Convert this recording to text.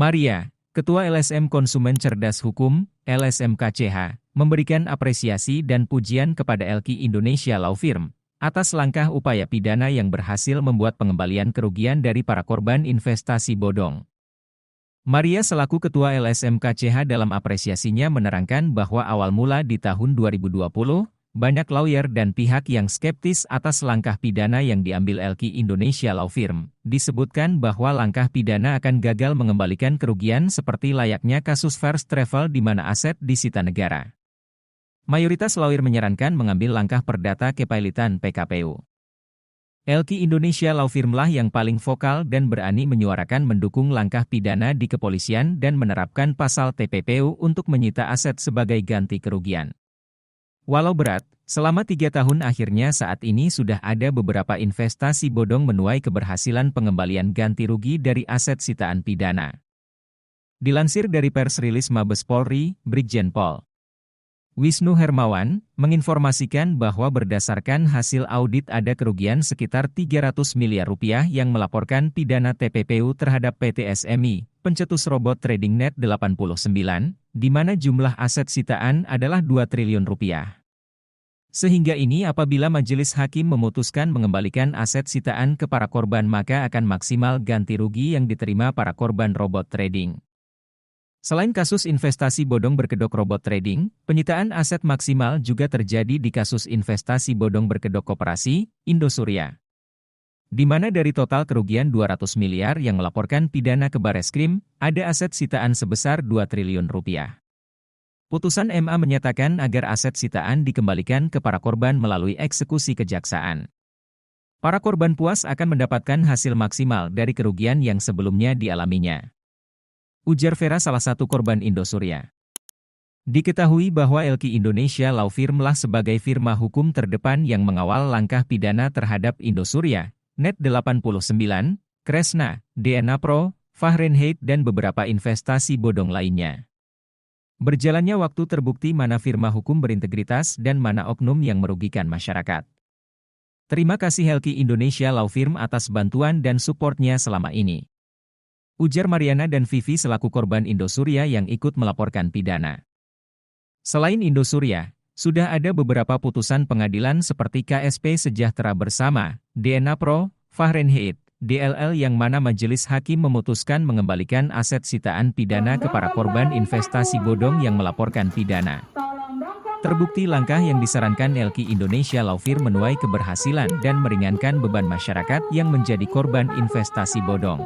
Maria, Ketua LSM Konsumen Cerdas Hukum, LSM KCH, memberikan apresiasi dan pujian kepada LQ Indonesia Law Firm atas langkah upaya pidana yang berhasil membuat pengembalian kerugian dari para korban investasi bodong. Maria selaku Ketua LSM KCH dalam apresiasinya menerangkan bahwa awal mula di tahun 2020, banyak lawyer dan pihak yang skeptis atas langkah pidana yang diambil LQ Indonesia Law Firm. Disebutkan bahwa langkah pidana akan gagal mengembalikan kerugian seperti layaknya kasus First Travel di mana aset disita negara. Mayoritas lawyer menyarankan mengambil langkah perdata kepailitan PKPU. LQ Indonesia Law Firm lah yang paling vokal dan berani menyuarakan mendukung langkah pidana di kepolisian dan menerapkan pasal TPPU untuk menyita aset sebagai ganti kerugian. Walau berat, selama 3 tahun akhirnya saat ini sudah ada beberapa investasi bodong menuai keberhasilan pengembalian ganti rugi dari aset sitaan pidana. Dilansir dari pers rilis Mabes Polri, Brigjen Pol Wisnu Hermawan, menginformasikan bahwa berdasarkan hasil audit ada kerugian sekitar 300 miliar rupiah yang melaporkan pidana TPPU terhadap PT SMI, pencetus robot trading Net 89, di mana jumlah aset sitaan adalah 2 triliun rupiah. Sehingga ini apabila majelis hakim memutuskan mengembalikan aset sitaan ke para korban maka akan maksimal ganti rugi yang diterima para korban robot trading. Selain kasus investasi bodong berkedok robot trading, penyitaan aset maksimal juga terjadi di kasus investasi bodong berkedok koperasi, Indosuria. Di mana dari total kerugian 200 miliar yang melaporkan pidana ke Bareskrim, ada aset sitaan sebesar 2 triliun rupiah. Putusan MA menyatakan agar aset sitaan dikembalikan ke para korban melalui eksekusi kejaksaan. Para korban puas akan mendapatkan hasil maksimal dari kerugian yang sebelumnya dialaminya. Ujar Vera salah satu korban Indosuria. Diketahui bahwa LQ Indonesia Law Firm lah sebagai firma hukum terdepan yang mengawal langkah pidana terhadap Indosuria, Net 89, Kresna, DNA Pro, Fahrenheit dan beberapa investasi bodong lainnya. Berjalannya waktu terbukti mana firma hukum berintegritas dan mana oknum yang merugikan masyarakat. Terima kasih LQ Indonesia Law Firm atas bantuan dan suportnya selama ini. Ujar Mariana dan Vivi selaku korban Indosuria yang ikut melaporkan pidana. Selain Indosuria, sudah ada beberapa putusan pengadilan seperti KSP Sejahtera Bersama, DNA Pro, Fahrenheit, DLL yang mana majelis hakim memutuskan mengembalikan aset sitaan pidana ke para korban investasi bodong yang melaporkan pidana. Terbukti langkah yang disarankan LQ Indonesia Law Firm menuai keberhasilan dan meringankan beban masyarakat yang menjadi korban investasi bodong.